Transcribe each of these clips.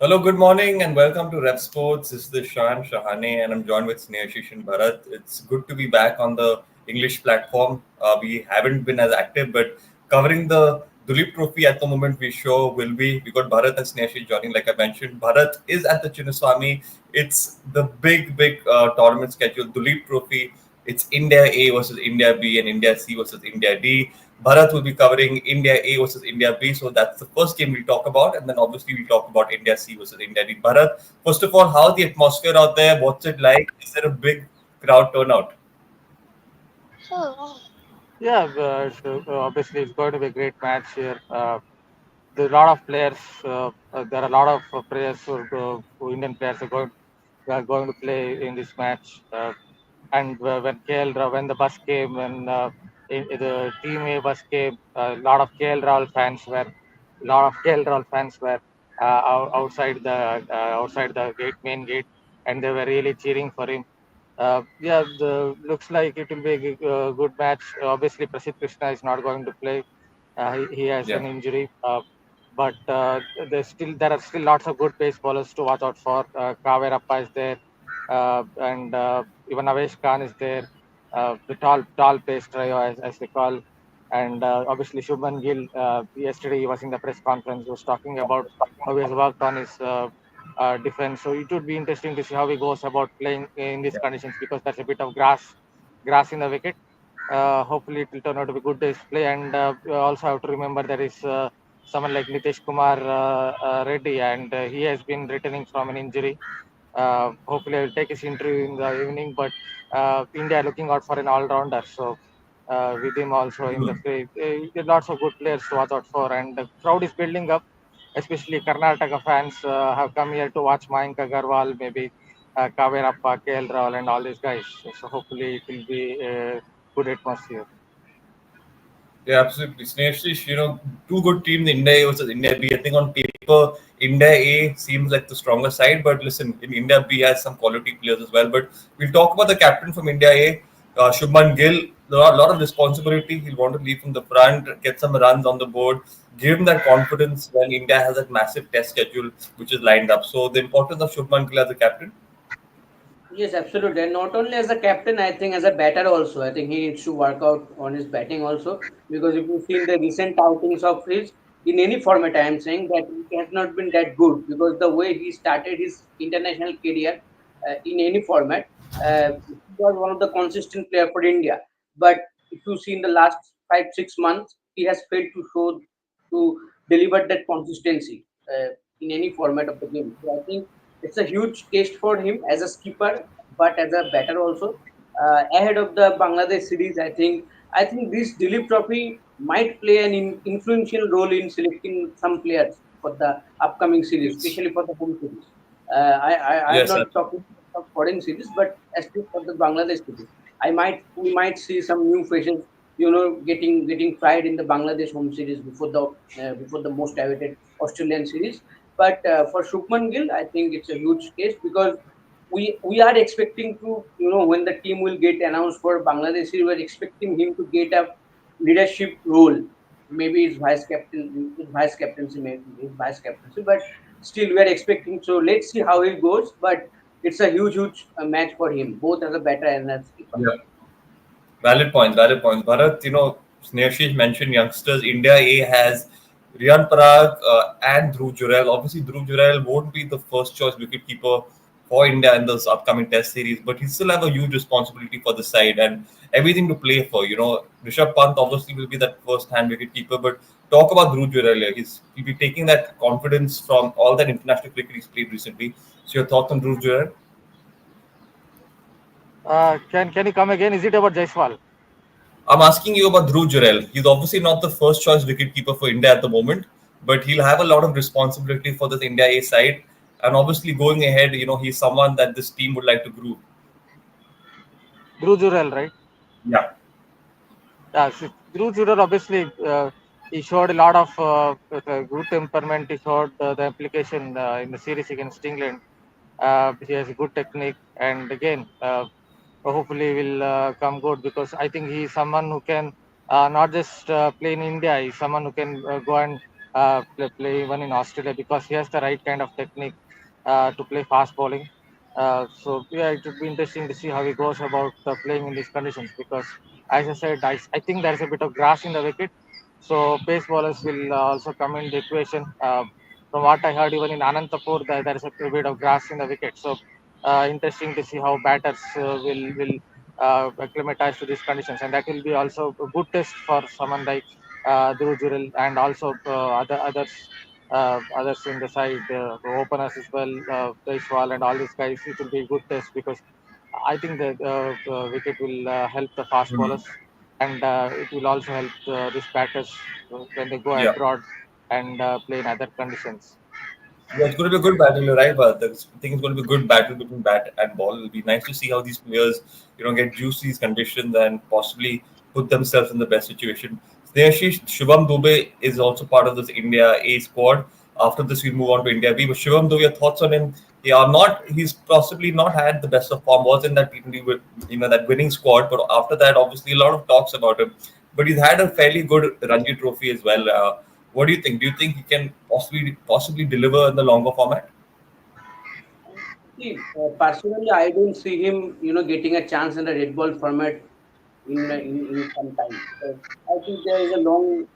Hello, good morning, and welcome to Rep Sports. This is the Shan Shahane, and I'm joined with Sneha and Bharat. It's good to be back on the English platform. We haven't been as active, but covering the Duleep Trophy at the moment, we sure will be. We got Bharat and Sneha joining, like I mentioned. Bharat is at the Chinnaswamy. It's the big tournament schedule, Duleep Trophy. It's India A versus India B and India C versus India D. Bharat will be covering India A versus India B. So that's the first game we'll talk about. And then obviously we'll talk about India C versus India D. Bharat, first of all, how's the atmosphere out there? What's it like? Is there a big crowd turnout? Yeah, obviously it's going to be a great match here. There are a lot of players. There are a lot of players who Indian players are going to play in this match. And when when the bus came, when the team A bus came, a lot of KL Rahul fans were, outside the main gate, and they were really cheering for him. Yeah, looks like it will be a good match. Obviously, Prasidh Krishna is not going to play. He has Yeah. an injury, but there are still lots of good pace bowlers to watch out for. Kaverappa is there, and even Avesh Khan is there. The tall pace trio as they call, and obviously Shubman Gill. Yesterday he was in the press conference. He was talking about how he has worked on his defense. So it would be interesting to see how he goes about playing in these conditions because there's a bit of grass in the wicket. Hopefully, it will turn out to be good display. And we also have to remember there is someone like Nitish Kumar Reddy, and he has been returning from an injury. Hopefully, I will take his interview in the evening. But India are looking out for an all-rounder. So with him also in the fray, there are lots of good players to watch out for, and the crowd is building up. Especially Karnataka fans have come here to watch Mayank Agarwal, maybe Kaverappa, KL Rahul, and all these guys. So hopefully, it will be a good atmosphere. Yeah, absolutely. Sneha, two good teams, India A versus India B. I think on paper, India A seems like the stronger side, but listen, in India B has some quality players as well. But we'll talk about the captain from India A, Shubman Gill. A lot of responsibility. He'll want to lead from the front, get some runs on the board, give him that confidence when India has that massive test schedule which is lined up. So the importance of Shubman Gill as a captain. Yes, absolutely. And not only as a captain, I think as a batter also. I think he needs to work out on his batting also. Because if you've seen the recent outings of his in any format, I am saying that he has not been that good because the way he started his international career in any format, he was one of the consistent player for India. But if you see in the last 5 6 months, he has failed to show to deliver that consistency in any format of the game. So I think it's a huge test for him as a skipper, but as a batter also. Ahead of the Bangladesh series, I think this Duleep Trophy might play an influential role in selecting some players for the upcoming series, Yes. especially for the home series. I'm Yes, not talking of foreign series, but especially for the Bangladesh series. We might see some new faces, getting tried in the Bangladesh home series before the most awaited Australian series. But for Shubman Gill, I think it's a huge case because we are expecting to, when the team will get announced for Bangladesh, we are expecting him to get a leadership role. Maybe his vice captaincy, but still we are expecting. So let's see how it goes. But it's a huge match for him, both as a batter and as keeper. yeah. Valid points, valid points. Bharat, Snehashish mentioned youngsters. India A has Riyan Parag and Dhruv Jurel. Obviously, Dhruv Jurel won't be the first choice wicketkeeper for India in this upcoming Test series, but he still have a huge responsibility for the side and everything to play for. Rishabh Pant obviously will be that first-hand wicketkeeper, but talk about Dhruv Jurel here. He'll be taking that confidence from all that international cricket he's played recently. So, your thoughts on Dhruv Jurel? Can you come again? Is it about Jaiswal? I'm asking you about Dhruv Jurel. He's obviously not the first choice wicketkeeper for India at the moment, but he'll have a lot of responsibility for this India A side. And obviously, going ahead, he's someone that this team would like to groom. Dhruv Jurel, right? Yeah. Dhruv Jurel obviously he showed a lot of good temperament. He showed the application in the series against England. He has a good technique, and again, hopefully will come good because I think he is someone who can not just play in India. He's someone who can go and play even in Australia because he has the right kind of technique to play fast bowling. So yeah, it would be interesting to see how he goes about playing in these conditions because, as I said, I think there is a bit of grass in the wicket, so pace bowlers will also come in the equation. From what I heard, even in Anantapur, there is a bit of grass in the wicket. So interesting to see how batters will acclimatize to these conditions, and that will be also a good test for someone like Dhruv and also others in the side, the openers as well, Daishwal and all these guys. It will be a good test because I think the wicket will help the fast bowlers, and it will also help these batters when they go Yeah. abroad and play in other conditions. Yeah, it's going to be a good battle, you're right, but I think it's going to be a good battle between bat and ball. It'll be nice to see how these players, get used to these conditions and possibly put themselves in the best situation. Snehashi, Shubham Dubey is also part of this India A squad. After this, we move on to India B. But Shubham Dubey, your thoughts on him? He's possibly not had the best of form. Was in that T20, that winning squad. But after that, obviously, a lot of talks about him. But he's had a fairly good Ranji Trophy as well. What do you think? Do you think he can possibly deliver in the longer format? See, personally, I don't see him, getting a chance in the red ball format in some time. I think there is a long.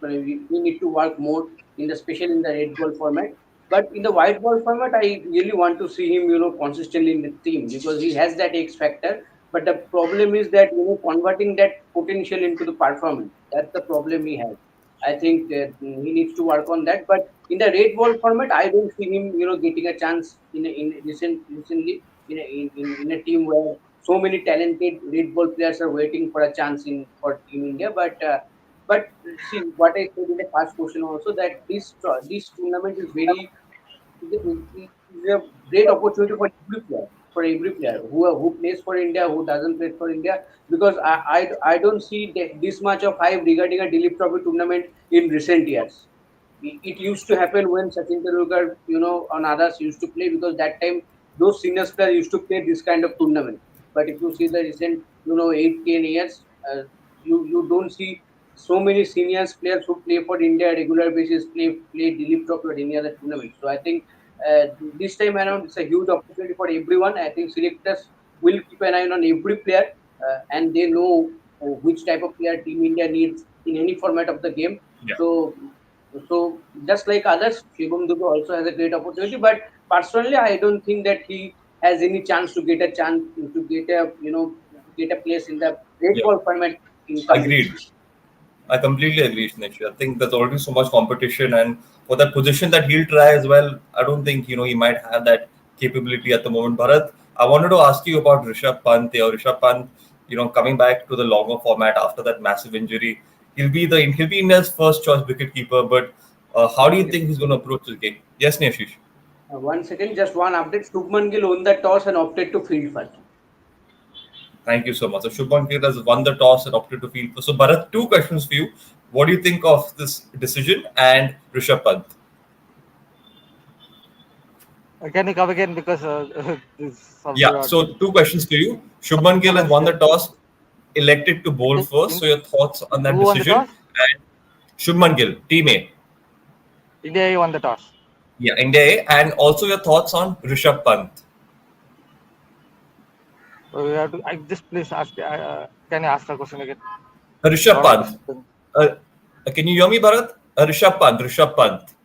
We need to work more in the especially in the red ball format. But in the white ball format, I really want to see him, consistently in the team because he has that X factor. But the problem is that converting that potential into the performance. That's the problem he has. I think he needs to work on that. But in the red ball format, I don't see him, getting a chance recently in a team where so many talented red ball players are waiting for a chance in for Team India. But see what I said in the first question also that this tournament is very is a great opportunity for every player, who plays for India, who doesn't play for India, because I don't see this much of hype regarding a Duleep Trophy tournament in recent years. It used to happen when Sachin Tendulkar, and others used to play because that time those senior players used to play this kind of tournament. But if you see the recent, 8-10 years, you don't see so many seniors players who play for India on a regular basis play Duleep Trophy or any other tournament. So I think uh, this time around it's a huge opportunity for everyone. I think selectors will keep an eye on every player, and they know which type of player Team India needs in any format of the game. Yeah. So just like others, Shivam Dubey also has a great opportunity. But personally, I don't think that he has any chance to get a chance to get a to get a place in the red Yeah. ball format in coming Agreed. days. I completely agree, Snesh. I think there's already so much competition, and for that position that he'll try as well, I don't think he might have that capability at the moment. Bharat, I wanted to ask you about Rishabh Pant. Rishabh Pant, coming back to the longer format after that massive injury, he'll be India's first choice wicketkeeper. But how do you Yes. think he's going to approach this game? Yes, Neshish. 1 second, just one update. Shubman Gill won the toss and opted to field first. Thank you so much. So Shubman Gill has won the toss and opted to field first. So Bharat, two questions for you. What do you think of this decision and Rishabh Pant? Can you come again because this Yeah, somewhere so two questions for you. Shubman Gill has someone's won the there. toss, elected to bowl first. In, So your thoughts on that who won the decision? toss? And Shubman Gill, team A. India won the toss. Yeah, India A. And also your thoughts on Rishabh Pant. We have to. I just please ask. Can you ask the question again? A Rishabh lot of Pant. disturbance. Can you hear me, Bharat? Rishabh Pant, Rishabh Pant.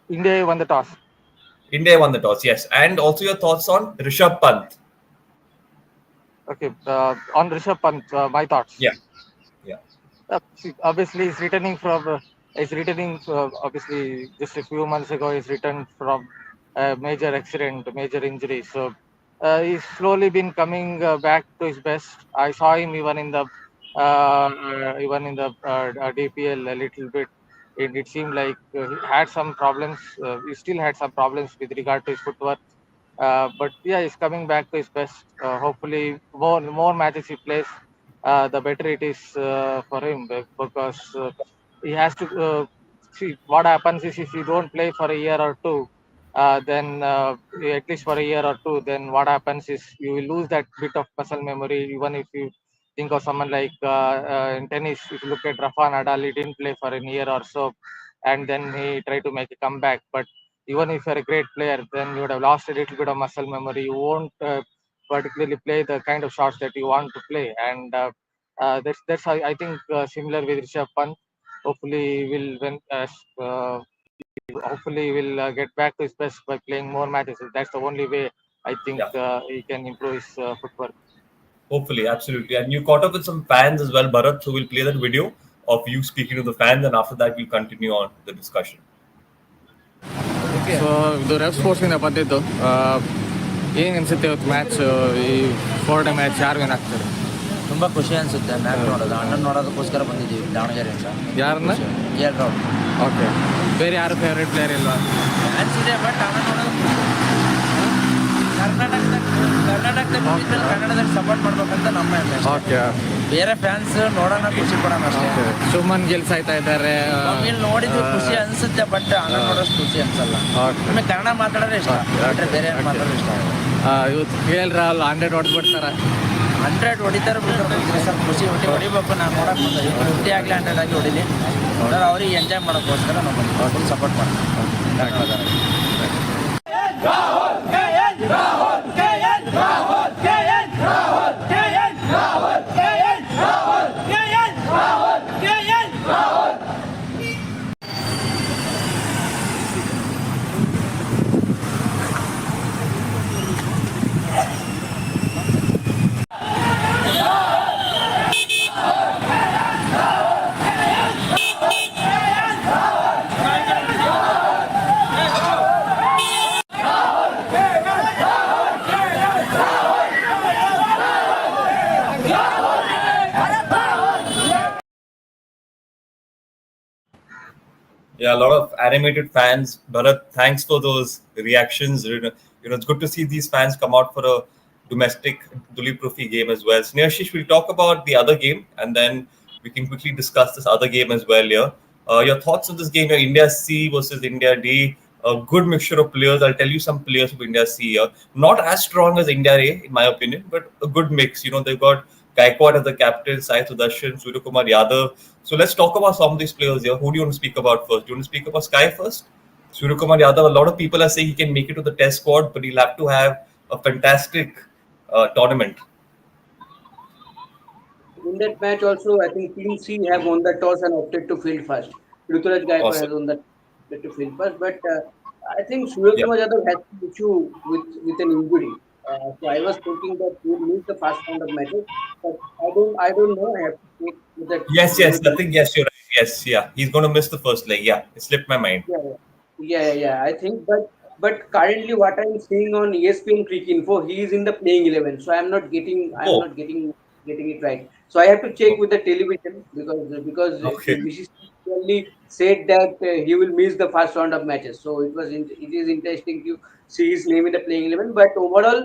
India won the toss. India won the toss, yes. And also your thoughts on Rishabh Pant. Okay. On Rishabh Pant, my thoughts. Yeah, yeah, See, obviously, he's returning from. He's returning. Obviously, just a few months ago, he's returned from a major accident, major injury. So he's slowly been coming back to his best. I saw him even in the DPL a little bit. It seemed like he had some problems. He still had some problems with regard to his footwork. But yeah, he's coming back to his best. Hopefully, more matches he plays, the better it is for him because he has to see what happens is if you don't play for a year or two, then at least for a year or two, then what happens is you will lose that bit of muscle memory. Even if you think of someone like in tennis, if you look at Rafa Nadal, he didn't play for a year or so, and then he tried to make a comeback. But even if you're a great player, then you would have lost a little bit of muscle memory. You won't particularly play the kind of shots that you want to play, and that's how I think similar with Rishabh Pant. Hopefully, will when hopefully will get back to his best by playing more matches. That's the only way I think Yeah, he can improve his footwork. hopefully, absolutely. And you caught up with some fans as well, Bharat, so we'll play that video of you speaking to the fans, and after that, we'll continue on the discussion. So ಇದು ref ಸ್ಪೋರ್ಟ್ಸಿಂದ ಬಂದಿದ್ದು ಏನು ಅನ್ಸುತ್ತೆ ಇವತ್ತು match ಈ 4 day match ಯಾರು win ಆಗ್ತಾರೆ? ತುಂಬ ಖುಷಿ ಅನಿಸುತ್ತೆ ಮ್ಯಾಚ್ ನೋಡೋದು. ಅಣ್ಣನ ನೋಡೋದಕ್ಕೋಸ್ಕರ ಬಂದಿದ್ದೀವಿ ದಾವಣಗೆರೆಯಿಂದ. ಯಾರನ್ನ? ಎಲ್ ರೌಡ್. ಓಕೆ, ಬೇರೆ ಯಾರು ಫೇವ್ರೇಟ್ ಪ್ಲೇಯರ್ ಇಲ್ವಾ? ಮ್ಯಾಚ್ ಇದೆ, ಬಟ್ ಅಣ್ಣ ನೋಡೋದು ಕರ್ನಾಟಕದ ಕನ್ನಡದಲ್ಲಿ ಸಪೋರ್ಟ್ ಮಾಡ್ಬೇಕಂತ ನಮ್ಮ ಹೆಮ್ಮೆ. ಓಕೆ, ಬೇರೆ ಫ್ಯಾನ್ಸ್ ನೋಡೋಣ, ಖುಷಿ ಪಡೋಣ ಅಷ್ಟೇ. ಸುಮನ್ ಗೆಲ್ಸಾಯ್ತಾ ಇದ್ದಾರೆ. ಇಲ್ಲಿ ನೋಡಿದ್ವಿ ಖುಷಿ ಅನಿಸುತ್ತೆ, ಬಟ್ ಅಣ್ಣ ನೋಡೋಷ್ಟು ಖುಷಿ ಅನ್ಸಲ್ಲ. ನಮಗೆ ಕನ್ನಡ ಮಾತಾಡೋದ್ರೆ ಇಷ್ಟ, ಬಿಟ್ಟರೆ ಬೇರೆ ಮಾತಾಡೋದು ಇಷ್ಟ. ಇವತ್ತು ಕೇಳ್ರಲ್ಲ 100 ಹೊಡೆದ್ಬಿಡ್ತಾರ. 100 ಹೊಡಿತಾರೆ, ಸ್ವಲ್ಪ ಖುಷಿ ಹೊಡಿಬೇಕು. ನಾನು ನೋಡಕ್ಕೆ ಬಂದ 50 ಆಗಲಿ 100 ಆಗಿ ಹೊಡಿಲಿ, ಅವ್ರಿಗೆ ಎಂಜಾಯ್ ಮಾಡೋಕ್ಕೋಸ್ಕರ ನಾವು ಫುಲ್ ಸಪೋರ್ಟ್ ಮಾಡ್ತೀವಿ. ಧನ್ಯವಾದ. Yeah, a lot of animated fans. Bharat, thanks for those reactions. It's good to see these fans come out for a domestic Duleep Trophy game as well. Sneashish, we'll talk about the other game and then we can quickly discuss this other game as well here. Your thoughts on this game, your India C versus India D. A good mixture of players. I'll tell you some players of India C here. Not as strong as India A, in my opinion, but a good mix. They've got Gaikwad as the captain, Sai Sudarshan, Suryakumar Yadav. So let's talk about some of these players here. Who do you want to speak about first? Do you want to speak about Sky first? Suryakumar Yadav, a lot of people are saying he can make it to the test squad, but he'll have to have a fantastic tournament. In that match also, I think Team C have won the toss and opted to field first. Ruturaj Gaikwad has Awesome. won the to field first, but I think Yeah. Suryakumar Yadav has an issue with an injury. So I was thinking that he will miss the first round of matches, but I don't know. I have to check with that. Yes, I think, yes, you're right. Yes, yeah. He's going to miss the first leg. Yeah, it slipped my mind. Yeah. I think, but currently what I'm seeing on ESPN Cricket Info, he is in the playing 11. So I'm Oh, not getting it right. So I have to check with the television because okay. BCCI clearly said that he will miss the first round of matches. So it is interesting to see his name in the playing 11. But overall,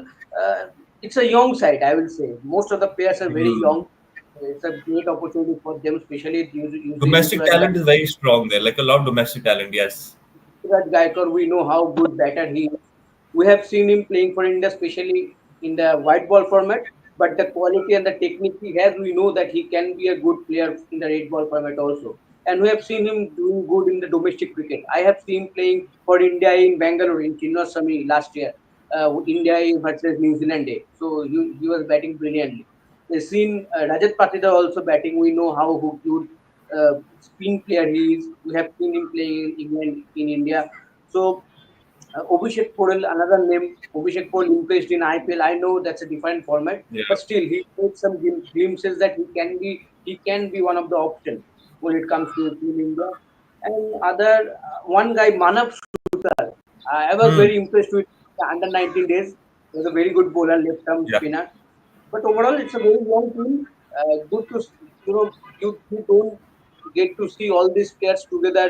it's a young side. I will say most of the players are very Hmm. young. It's a great opportunity for them, especially using Domestic talent is very strong there. Like a lot of domestic talent, yes. Ruturaj Gaikwad, we know how good batter he is. We have seen him playing for India, especially in the white ball format. But the quality and the technique he has, we know that he can be a good player in the red ball format also. And we have seen him doing good in the domestic cricket. I have seen him playing for India in Bangalore in Chinnaswamy last year. India versus New Zealand day. So he was batting brilliantly. We've seen Rajat Patidar also batting. We know how good spin player he is. We have seen him playing in England, in India. So Abhishek Porel, another name. Abhishek Porel impressed in IPL. I know that's a different format, Yeah. but still he made some glimpses that he can be one of the options when it comes to Team India. And other one guy Manav Sutar. I was Hmm. very impressed with the under 19 days. He was a very good bowler, left arm Yeah. spinner. But overall, it's a very young team. Good to you don't get to see all these players together.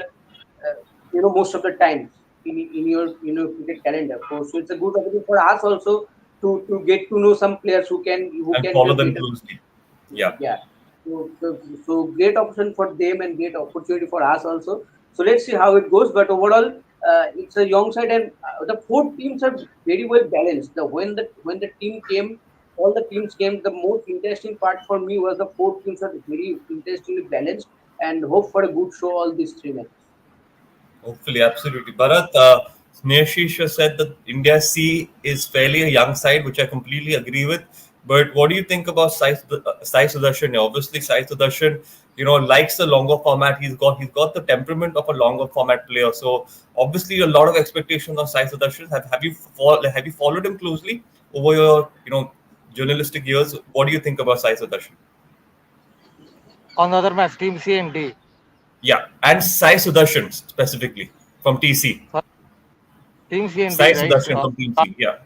Most of the times in your cricket calendar. So it's a good opportunity for us also to get to know some players who can And follow them get a closely. Yeah. yeah. So great option for them and great opportunity for us also. So let's see how it goes. But overall, it's a young side and the four teams are very well balanced. When the team came, all the teams came. The most interesting part for me was the four teams are very interestingly balanced and hope for a good show all these 3 matches. Hopefully, absolutely. Bharat, Sneha said that India C is fairly a young side, which I completely agree with. But what do you think about Sai Sudarshan? Yeah, obviously, Sai Sudarshan, likes the longer format. He's got the temperament of a longer format player. So obviously, a lot of expectations on Sai Sudarshan. Have you followed him closely over your journalistic years? What do you think about Sai Sudarshan? On the other match, Team C and D. Yeah, and Sai Sudarshan specifically from TC. So Team C and Sai D, right? Sudarshan from Team C. Yeah.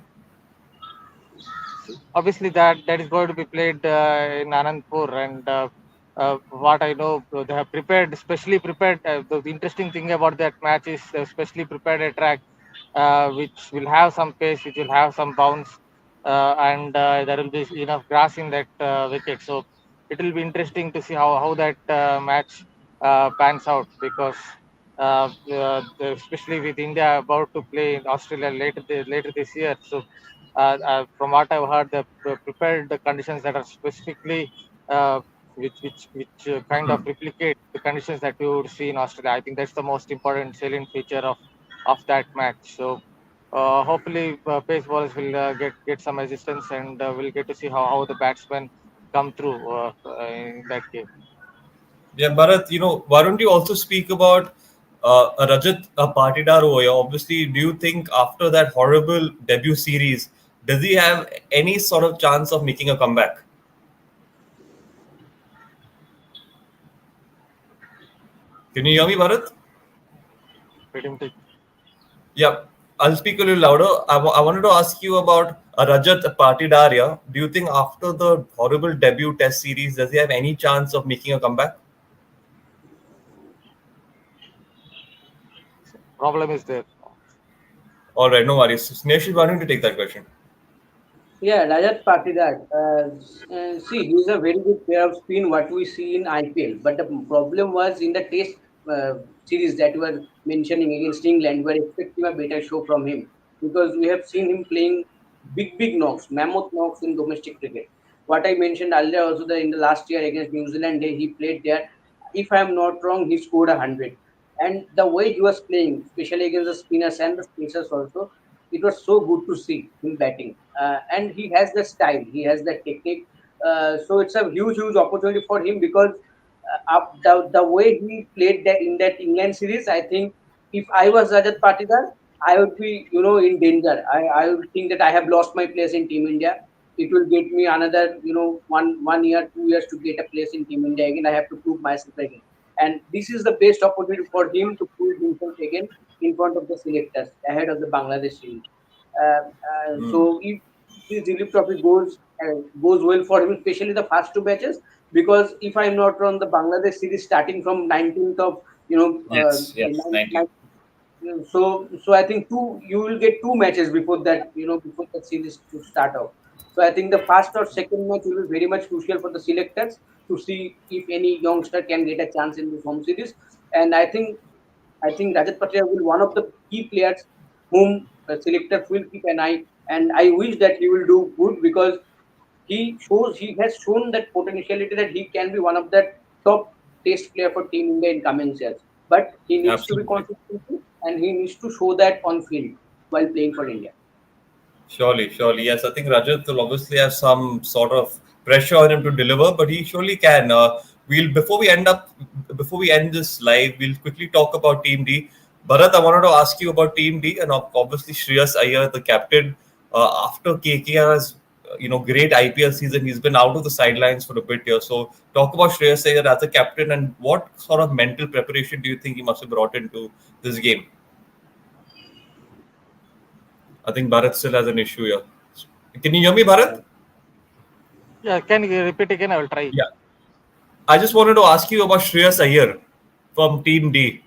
Obviously, that is going to be played in Anandpur, and what I know, they have prepared, specially prepared. The interesting thing about that match is specially prepared a track which will have some pace, which will have some bounce, and there will be enough grass in that wicket. So it will be interesting to see how that match pans out, because especially with India about to play in Australia later this year. So from what I've heard, they prepared the conditions that are specifically uh, which kind of replicate the conditions that you would see in Australia. I think that's the most important salient feature of that match. So hopefully, pace bowlers will get some assistance, and we'll get to see how the batsmen come through in that game. Yeah, Bharat, why don't you also speak about Rajat Patidar over here? Obviously, do you think after that horrible debut series, does he have any sort of chance of making a comeback? Can you hear me, Bharat? Let him take. Yeah, I'll speak a little louder. I wanted to ask you about Rajat Patidar. Yeah. Do you think after the horrible debut test series, does he have any chance of making a comeback? Problem is there. All right, no worries. Sneha, why don't you take that question? Yeah, Rajat Patidar. See, he's a very good player of spin, what we see in IPL. But the problem was in the Test uh, series that you were mentioning against England, we were expecting a better show from him because we have seen him playing big knocks, mammoth knocks in domestic cricket. What I mentioned earlier also that in the last year against New Zealand, he played there. If I am not wrong, he scored 100. And the way he was playing, especially against the spinners and the spacers also, it was so good to see him batting. And he has the style, he has the technique. So it's a huge opportunity for him because the way he played that in that England series, I think if I was Rajat Patidar, I would be, in danger. I would think that I have lost my place in Team India. It will get me another, one year, 2 years to get a place in Team India again. I have to prove myself again. And this is the best opportunity for him to prove himself again in front of the selectors ahead of the Bangladesh series. So if this Duleep Trophy goes well for him, especially the first two matches, because if I'm not wrong, the Bangladesh series starting from 19th of Yes, yes, 19. so I think you will get two matches before that, before the series to start off. So I think the first or second match will be very much crucial for the selectors to see if any youngster can get a chance in this home series. And I think Rajat Patel will one of the key players whom the selectors will keep an eye. And I wish that he will do good because he has shown that potentiality that he can be one of the top test player for Team India in coming years. But he needs to be Absolutely. consistent and he needs to show that on field while playing for India. Surely, surely. Yes, I think Rajat will obviously have some sort of pressure on him to deliver, but he surely can. We'll before we end this live, we'll quickly talk about Team D. Bharat, I wanted to ask you about Team D, and obviously Shreyas Iyer, the captain. After KKR's great IPL season, he's been out of the sidelines for a bit here. So talk about Shreyas Iyer as a captain, and what sort of mental preparation do you think he must have brought into this game? I think Bharat still has an issue here. Can you hear me, Bharat? Yeah, can you repeat again? I will try. Yeah. I just wanted to ask you about Shreyas Iyer from Team D.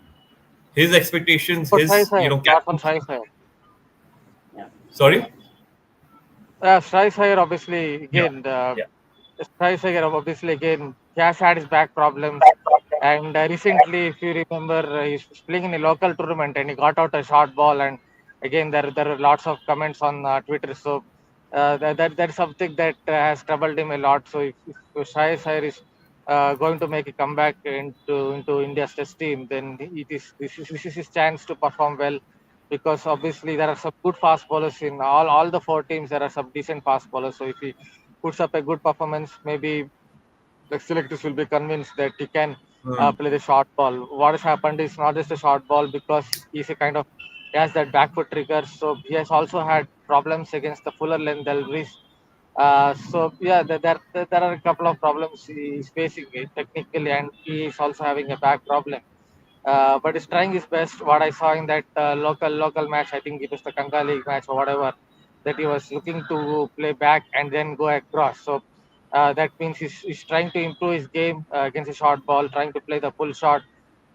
His expectations, But Sai his Sai, apart from captaincy. Sai Sai. Yeah. Sorry. Sai Sai obviously Yeah. again. Yeah. Sai Sai obviously again. He has had his back problems, and recently, if you remember, he's playing in a local tournament and he got out a short ball, and again there are lots of comments on Twitter. So that's something that has troubled him a lot. So if Shreyas Iyer is going to make a comeback into India's test team, then this is his chance to perform well, because obviously there are some good fast bowlers in all the four teams. There are some decent fast bowlers. So if he puts up a good performance, maybe the selectors will be convinced that he can Hmm. play the short ball. What has happened is not just a short ball, because he's a kind of he has that back foot trigger. So he has also had problems against the fuller length deliveries. So yeah, there are a couple of problems he's facing technically, and he is also having a back problem. But he's trying his best. What I saw in that local match, I think it was the Kanga League match or whatever, that he was looking to play back and then go across. So that means he's trying to improve his game against a short ball, trying to play the full shot.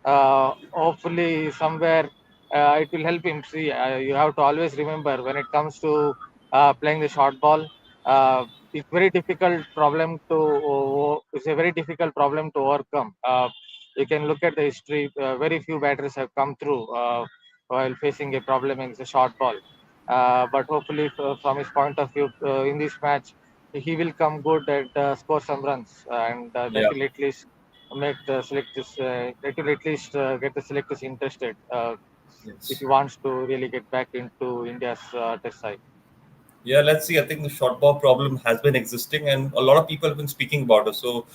Hopefully, somewhere it will help him. See, you have to always remember when it comes to playing the short ball. It's very difficult problem to. It's a very difficult problem to overcome. You can look at the history. Very few batters have come through while facing a problem in the short ball. But hopefully, from his point of view, in this match, he will come good and score some runs, and that Yeah. will at least make the selectors. That will at least get the selectors interested if Yes. he wants to really get back into India's test side. Yeah, let's see. I think the short ball problem has been existing, and a lot of people have been speaking about it. So,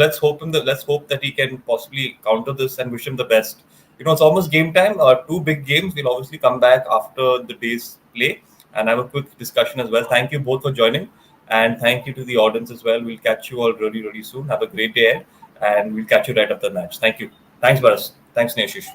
let's hope that he can possibly counter this and wish him the best. It's almost game time. Two big games. We'll obviously come back after the day's play and have a quick discussion as well. Thank you both for joining, and thank you to the audience as well. We'll catch you all really, really soon. Have a great day, ahead, and we'll catch you right after the match. Thank you. Thanks, Baras. Thanks, Neshish.